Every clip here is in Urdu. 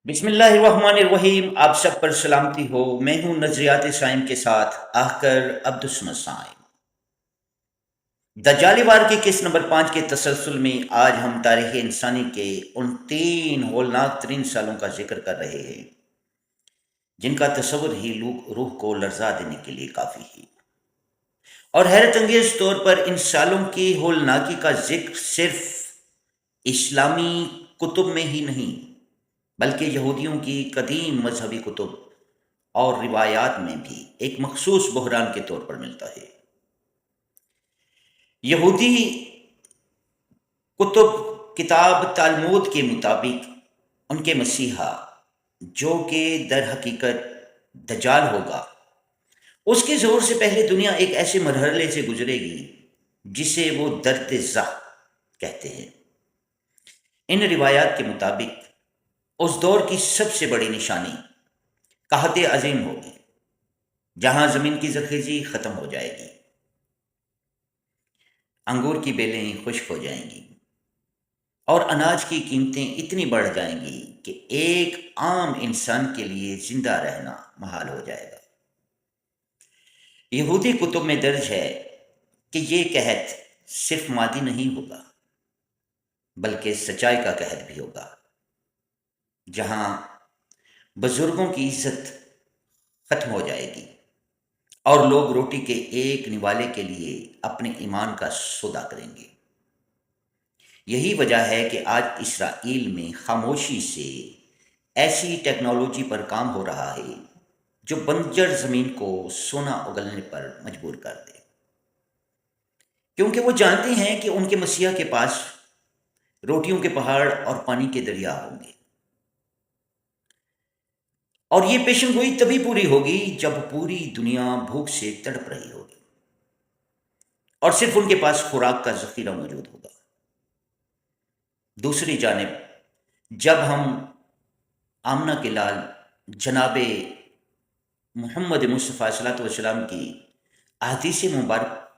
بسم اللہ الرحمن الرحیم، آپ سب پر سلامتی ہو۔ میں ہوں نظریات سائم کے ساتھ آخر عبدالسمد سائم۔ دجالی وار کے کس نمبر 5 کے تسلسل میں آج ہم تاریخ انسانی کے ان 3 ہولناک ترین سالوں کا ذکر کر رہے ہیں جن کا تصور ہی روح کو لرزا دینے کے لیے کافی ہے، اور حیرت انگیز طور پر ان سالوں کی ہولناکی کا ذکر صرف اسلامی کتب میں ہی نہیں بلکہ یہودیوں کی قدیم مذہبی کتب اور روایات میں بھی ایک مخصوص بحران کے طور پر ملتا ہے۔ یہودی کتاب تالمود کے مطابق ان کے مسیحا، جو کہ در حقیقت دجال ہوگا، اس کے ظہور سے پہلے دنیا ایک ایسے مرحلے سے گزرے گی جسے وہ درد زخ کہتے ہیں۔ ان روایات کے مطابق اس دور کی سب سے بڑی نشانی قحط عظیم ہوگی، جہاں زمین کی زرخیزی ختم ہو جائے گی، انگور کی بیلیں خشک ہو جائیں گی اور اناج کی قیمتیں اتنی بڑھ جائیں گی کہ ایک عام انسان کے لیے زندہ رہنا محال ہو جائے گا۔ یہودی کتب میں درج ہے کہ یہ قحط صرف مادی نہیں ہوگا بلکہ سچائی کا قحط بھی ہوگا، جہاں بزرگوں کی عزت ختم ہو جائے گی اور لوگ روٹی کے ایک نوالے کے لیے اپنے ایمان کا سودا کریں گے۔ یہی وجہ ہے کہ آج اسرائیل میں خاموشی سے ایسی ٹیکنالوجی پر کام ہو رہا ہے جو بنجر زمین کو سونا اگلنے پر مجبور کر دے، کیونکہ وہ جانتے ہیں کہ ان کے مسیح کے پاس روٹیوں کے پہاڑ اور پانی کے دریا ہوں گے، اور یہ پیشن گوئی تبھی پوری ہوگی جب پوری دنیا بھوک سے تڑپ رہی ہوگی اور صرف ان کے پاس خوراک کا ذخیرہ موجود ہوگا۔ دوسری جانب جب ہم آمنہ کے لال جناب محمد مصطفیٰ صلی اللہ علیہ وسلم کی احادیث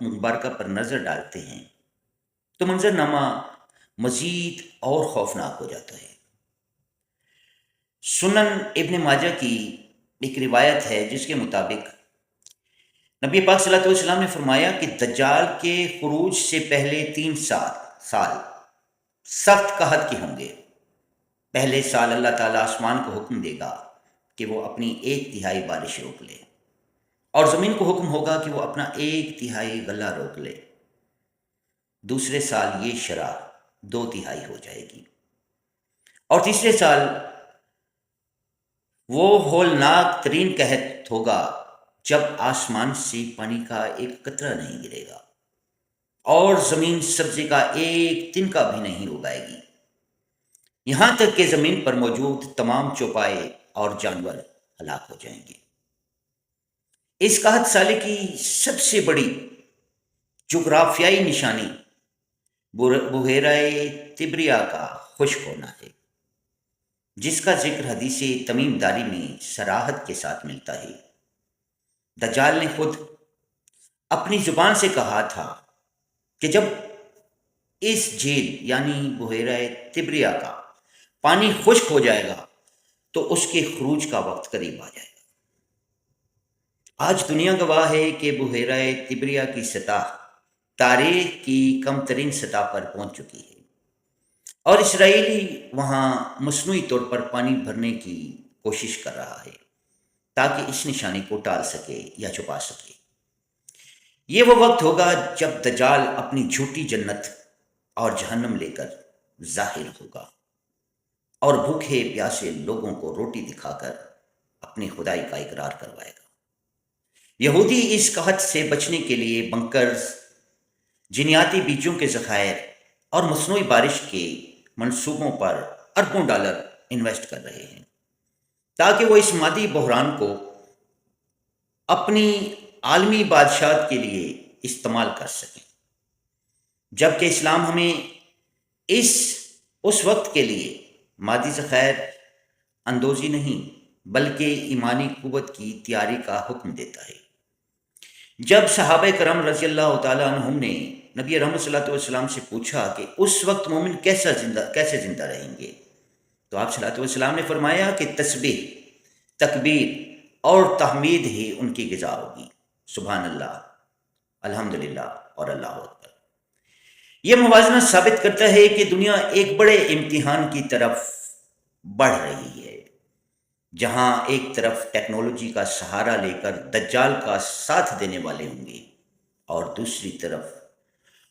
مبارکہ پر نظر ڈالتے ہیں تو منظرنامہ مزید اور خوفناک ہو جاتا ہے۔ سنن ابن ماجہ کی ایک روایت ہے جس کے مطابق نبی پاک صلی اللہ علیہ وسلم نے فرمایا کہ دجال کے خروج سے پہلے 3 سال سخت قحط کے ہوں گے۔ پہلے سال اللہ تعالیٰ آسمان کو حکم دے گا کہ وہ اپنی 1/3 بارش روک لے، اور زمین کو حکم ہوگا کہ وہ اپنا 1/3 غلہ روک لے۔ دوسرے سال یہ شرح 2/3 ہو جائے گی، اور تیسرے سال وہ ہولناک ترین قحط ہوگا جب آسمان سے پانی کا ایک قطرہ نہیں گرے گا اور زمین سبزے کا ایک تنکا بھی نہیں اگائے گی، یہاں تک کہ زمین پر موجود تمام چوپائے اور جانور ہلاک ہو جائیں گے۔ اس قحط سالے کی سب سے بڑی جغرافیائی نشانی بحیرہ تبریہ کا خشک ہونا ہے، جس کا ذکر حدیث تمیم داری میں صراحت کے ساتھ ملتا ہے۔ دجال نے خود اپنی زبان سے کہا تھا کہ جب اس جھیل یعنی بحیرہ تبریہ کا پانی خشک ہو جائے گا تو اس کے خروج کا وقت قریب آ جائے گا۔ آج دنیا گواہ ہے کہ بحیرہ تبریہ کی سطح تاریخ کی کم ترین سطح پر پہنچ چکی ہے، اور اسرائیلی وہاں مصنوعی طور پر پانی بھرنے کی کوشش کر رہا ہے تاکہ اس نشانی کو ٹال سکے یا چھپا سکے۔ یہ وہ وقت ہوگا جب دجال اپنی جھوٹی جنت اور جہنم لے کر ظاہر ہوگا اور بھوکے پیاسے لوگوں کو روٹی دکھا کر اپنی خدائی کا اقرار کروائے گا۔ یہودی اس قحط سے بچنے کے لیے بنکرز، جینیاتی بیجوں کے ذخائر اور مصنوعی بارش کے منصوبوں پر اربوں ڈالر انویسٹ کر رہے ہیں تاکہ وہ اس مادی بحران کو اپنی عالمی بادشاہت کے لیے استعمال کر سکیں، جبکہ اسلام ہمیں اس وقت کے لیے مادی ذخائر اندوزی نہیں بلکہ ایمانی قوت کی تیاری کا حکم دیتا ہے۔ جب صحابہ کرام رضی اللہ تعالیٰ عنہم نے نبی رحمت صلی اللہ علیہ وسلم سے پوچھا کہ اس وقت مومن کیسے زندہ رہیں گے، تو آپ صلی اللہ علیہ وسلم نے فرمایا کہ تسبیح، تکبیر اور تحمید ہی ان کی غذا ہوگی۔ سبحان اللہ، الحمدللہ اور اللہ اکبر۔ یہ موازنہ ثابت کرتا ہے کہ دنیا ایک بڑے امتحان کی طرف بڑھ رہی ہے، جہاں ایک طرف ٹیکنالوجی کا سہارا لے کر دجال کا ساتھ دینے والے ہوں گے، اور دوسری طرف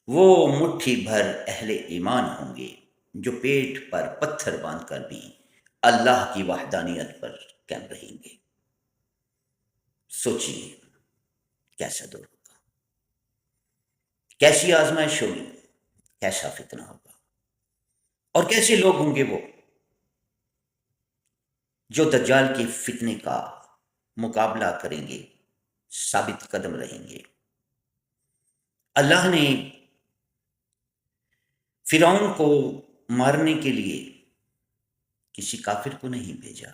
وہ مٹھی بھر اہل ایمان ہوں گے جو پیٹ پر پتھر باندھ کر بھی اللہ کی وحدانیت پر قائم رہیں گے۔ سوچیے کیسا دور ہوگا، کیسی آزمائش ہوگی، کیسا فتنہ ہوگا، اور کیسے لوگ ہوں گے وہ جو دجال کے فتنے کا مقابلہ کریں گے، ثابت قدم رہیں گے۔ اللہ نے فرعون کو مارنے کے لیے کسی کافر کو نہیں بھیجا،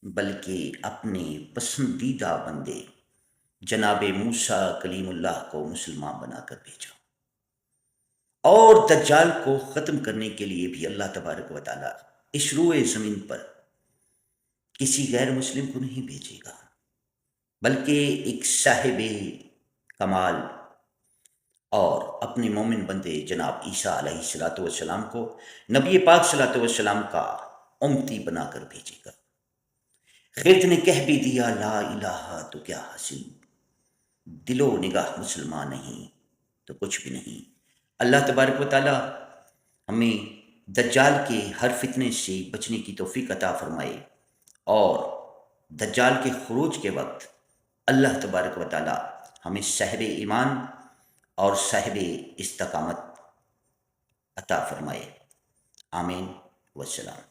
بلکہ اپنے پسندیدہ بندے جناب موسیٰ کلیم اللہ کو مسلمان بنا کر بھیجا، اور دجال کو ختم کرنے کے لیے بھی اللہ تبارک و تعالیٰ اس روئے زمین پر کسی غیر مسلم کو نہیں بھیجے گا، بلکہ ایک صاحب کمال اور اپنے مومن بندے جناب عیسیٰ علیہ السلام کو نبی پاک صلی اللہ علیہ وسلم کا امتی بنا کر بھیجے گا۔ خرد نے کہہ بھی دیا لا الہ تو کیا حاصل، دل و نگاہ مسلمان نہیں تو کچھ بھی نہیں۔ اللہ تبارک و تعالی ہمیں دجال کے ہر فتنے سے بچنے کی توفیق عطا فرمائے، اور دجال کے خروج کے وقت اللہ تبارک و تعالی ہمیں صاحب ایمان اور صاحب استقامت عطا فرمائے۔ آمین والسلام۔